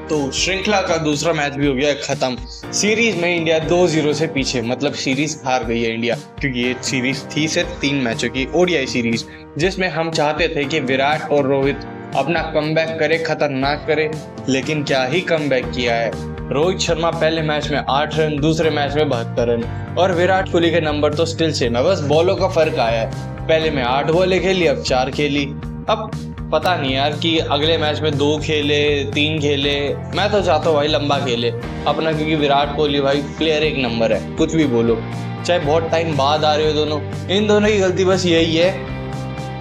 तो श्रृंखला का दूसरा मैच भी हो गया खत्म। सीरीज में इंडिया 2-0 से पीछे, मतलब सीरीज हार गई है इंडिया, क्योंकि ये सीरीज थी सिर्फ 3 मैचों की ओडीआई सीरीज, जिसमें हम चाहते थे कि विराट और रोहित अपना कमबैक करे, खतरनाक करे, लेकिन क्या ही कमबैक किया है। रोहित शर्मा पहले मैच में 8 रन, दूसरे मैच में 72 रन, और विराट कोहली के नंबर तो स्टिल सेम है, बस बॉलों का फर्क आया है। पहले में 8 बॉलें खेली, अब 4 खेली। अब पता नहीं यार कि अगले मैच में 2 खेले 3 खेले, मैं तो चाहता हूँ भाई लंबा खेले अपना, क्योंकि विराट कोहली भाई प्लेयर एक नंबर है, कुछ भी बोलो, चाहे बहुत टाइम बाद आ रहे हो दोनों। इन दोनों की गलती बस यही है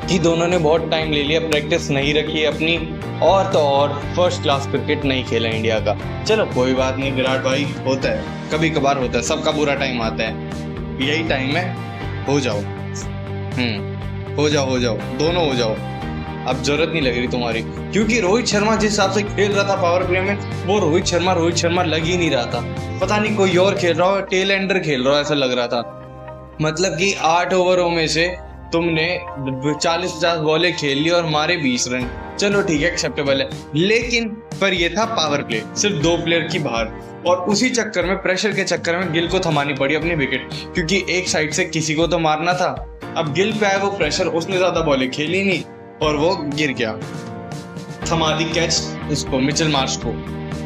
कि दोनों ने बहुत टाइम ले लिया, प्रैक्टिस नहीं रखी अपनी, और तो और फर्स्ट क्लास क्रिकेट नहीं खेला इंडिया का। चलो कोई बात नहीं विराट भाई, होता है, कभी कभार होता है, सबका बुरा टाइम आता है, यही टाइम है, हो जाओ। हो जाओ दोनों हो जाओ, अब जरूरत नहीं लग रही तुम्हारी, क्योंकि रोहित शर्मा जिस हिसाब से खेल रहा था पावर प्ले में, वो रोहित शर्मा लग ही नहीं रहा था। पता नहीं कोई और खेल रहा हो, टेल एंडर खेल रहा हो ऐसा लग रहा था। मतलब कि 8 ओवरों में से तुमने 40-50 बॉलें खेल ली और मारे 20 रन, चलो ठीक है, एक्सेप्टेबल है, लेकिन पर ये था पावर प्ले, सिर्फ 2 प्लेयर की बाहर, और उसी चक्कर में, प्रेशर के चक्कर में गिल को थमानी पड़ी अपनी विकेट, क्योंकि एक साइड से किसी को तो मारना था। अब गिल पे आया वो प्रेशर, उसने ज्यादा बॉलें खेली नहीं और वो गिर गया, थमा दी कैच उसको, मिचेल मार्श को।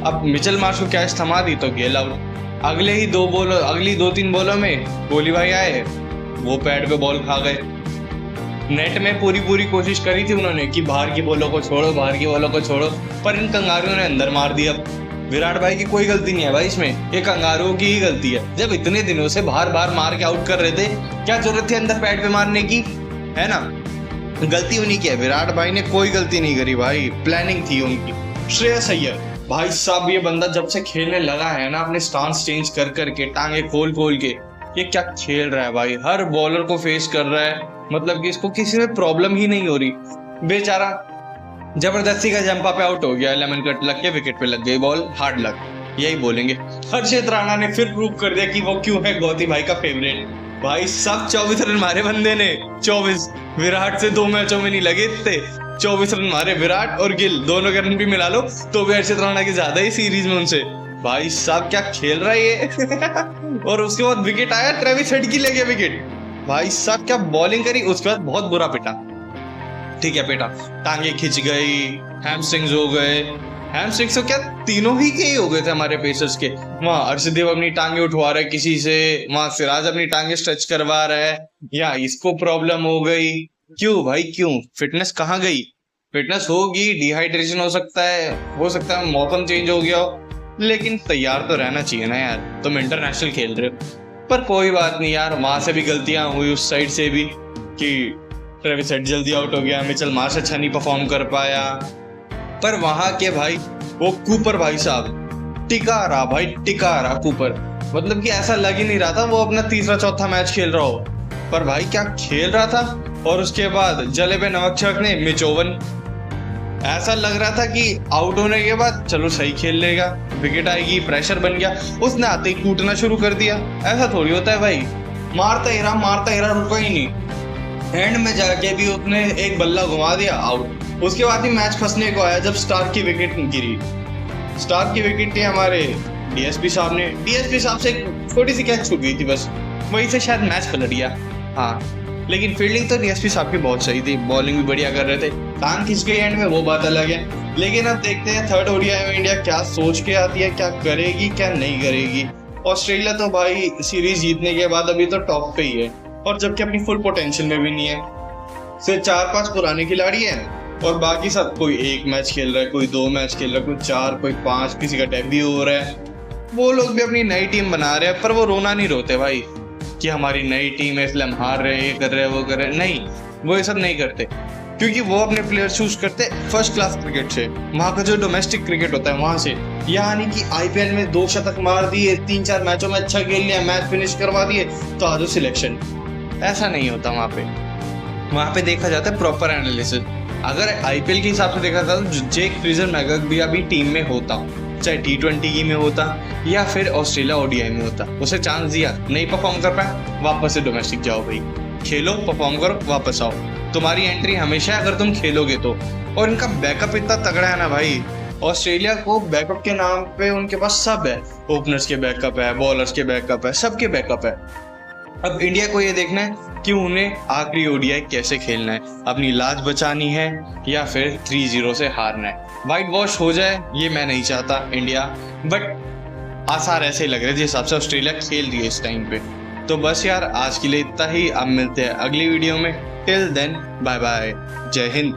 अब मिचेल मार्श को कैच थमा दी तो गिल आउट। अगली 2-3 बॉलों में कोहली भाई आए, वो पैड पे बॉल खा गए। नेट में पूरी कोशिश करी थी उन्होंने कि बाहर की बॉलों को छोड़ो, पर इन कंगारुओं ने अंदर मार दिया। विराट भाई की कोई गलती नहीं है भाई इसमें, ये कंगारुओं की ही गलती है। जब इतने दिनों से बाहर मार के आउट कर रहे थे, क्या जरूरत थी अंदर पैड पे मारने की, है ना। गलती उन्हीं की है, विराट भाई ने कोई गलती नहीं करी भाई, प्लानिंग थी उनकी। श्रेयस अय्यर भाई साहब, ये बंदा जब से खेलने लगा है ना, अपने स्टांस चेंज कर करके, टांगे खोल के, ये क्या खेल रहा है भाई, हर बॉलर को फेस कर रहा है, मतलब कि इसको किसी में प्रॉब्लम ही नहीं हो रही। बेचारा जबरदस्ती का जंपा पे आउट हो गया, लेमन कट लग के विकेट पे लग गई बॉल, हार्ड लक, यही बोलेंगे। हर्षित राणा ने फिर प्रूव कर दिया कि वो क्यों है गौती भाई का फेवरेट। भाई सब 24 रन मारे बंदे ने, 24, विराट से 2 मैचों में नहीं लगे इतने, 24 रन मारे विराट और गिल, दोनों के रन भी मिला लो तो भी हर्षित राणा की ज्यादा ही सीरीज में उनसे। भाई साहब क्या खेल रहा है ये और उसके बाद विकेट आया, ट्रेविस हेड की ले गया विकेट। भाई साहब क्या बॉलिंग करी, उसके बाद बहुत बुरा पिटा, ठीक है बेटा, टांगे खिंच गई, हैमस्ट्रिंग्स हो गए, हैमस्ट्रिंग्स तो क्या तीनों ही के ही हो गए थे हमारे पेसर्स के। वहां अर्शदीप अपनी टांगे उठवा रहा है किसी से, वहां सिराज अपनी टांगे स्ट्रेच करवा रहा है, या इसको प्रॉब्लम हो गई। क्यों भाई क्यों, फिटनेस कहाँ गई, फिटनेस होगी, डिहाइड्रेशन हो सकता है मौसम चेंज हो गया हो, लेकिन तैयार तो रहना चाहिए ना यार, तुम इंटरनेशनल खेल रहे हो। पर कोई बात नहीं यार, वहां से भी गलतियां हुई, उस साइड से भी, कि ट्रेविस हेड जल्दी आउट हो गया, मिचेल मार्श अच्छा नहीं परफॉर्म कर पाया, पर वहां के भाई वो कूपर भाई साहब टिका रहा कूपर, मतलब कि ऐसा लग ही नहीं रहा था वो अपना तीसरा चौथा मैच खेल रहा हो, पर भाई क्या खेल रहा था। और उसके बाद जले पे नमक छिड़कने मिच ओवन, ऐसा लग रहा था कि आउट होने के बाद चलो सही खेल लेगा, विकेट आएगी, प्रेशर बन गया, उसने आते ही कूटना शुरू कर दिया। ऐसा थोड़ी होता है भाई, मारता ही रहा, रुका ही नहीं, एंड में जाके भी उसने एक बल्ला घुमा दिया, आउट। उसके बाद ही मैच फंसने को आया जब स्टार्क की विकेट गिरी। स्टार्क की विकेट थी हमारे डीएसपी साहब से एक छोटी सी कैच छूट गई थी, बस वहीं से शायद मैच पलट गया। हाँ, लेकिन फील्डिंग तो डीएसपी साहब की बहुत सही थी, बॉलिंग भी बढ़िया कर रहे थे, टांग खिंच गई एंड में, वो बात अलग है। लेकिन अब देखते हैं थर्ड ओडीआई में इंडिया क्या सोच के आती है, क्या करेगी क्या नहीं करेगी। ऑस्ट्रेलिया तो भाई सीरीज जीतने के बाद अभी तो टॉप पे ही है, और जबकि अपनी फुल पोटेंशियल में भी नहीं है, सिर्फ 4-5 पुराने खिलाड़ी हैं और बाकी सब कोई 1 मैच खेल रहा है, कोई 2 मैच खेल रहा है, कोई 4, कोई 5, किसी का डेब्यू हो रहा है। वो लोग भी अपनी नई टीम बना रहे हैं, पर वो रोना नहीं रोते भाई कि हमारी नई टीम है इसलिए हम हार रहे हैं, ये कर रहे हैं वो कर रहे हैं, नहीं, वो ये सब नहीं करते, क्योंकि वो अपने प्लेयर चूज करते फर्स्ट क्लास क्रिकेट से, वहाँ का जो डोमेस्टिक क्रिकेट होता है वहां से। यानी कि आईपीएल में 2 शतक मार दिए, 3-4 मैचों में अच्छा खेल लिया, मैच फिनिश करवा दिए तो आज सिलेक्शन, ऐसा नहीं होता वहाँ पे देखा जाता है प्रॉपर एनालिसिस। अगर आईपीएल के हिसाब से देखा जाता तो जेक फ्रीजर मैगक भी अभी टीम में होता, चाहे T20 की में होता या फिर ऑस्ट्रेलिया ओडीआई में होता, उसे चांस दिया, नहीं परफॉर्म कर पाया, वापस से डोमेस्टिक जाओ भाई, खेलो, परफॉर्म करो, वापस आओ, तुम्हारी एंट्री हमेशा अगर तुम खेलोगे तो। और इनका बैकअप इतना तगड़ा है ना भाई, ऑस्ट्रेलिया को बैकअप के नाम पे उनके पास सब है, ओपनर्स के बैकअप है, बॉलर्स के बैकअप है, सबके बैकअप है। अब इंडिया को ये देखना है कि उन्हें आखिरी ओडीआई कैसे खेलना है, अपनी लाज बचानी है या फिर 3-0 से हारना है। वाइट वॉश हो जाए ये मैं नहीं चाहता इंडिया, बट आसार ऐसे लग रहे जिस हिसाब से ऑस्ट्रेलिया खेल रही है इस टाइम पे। तो बस यार आज के लिए इतना ही, अब मिलते हैं अगली वीडियो में। टिल देन बाय बाय, जय हिंद।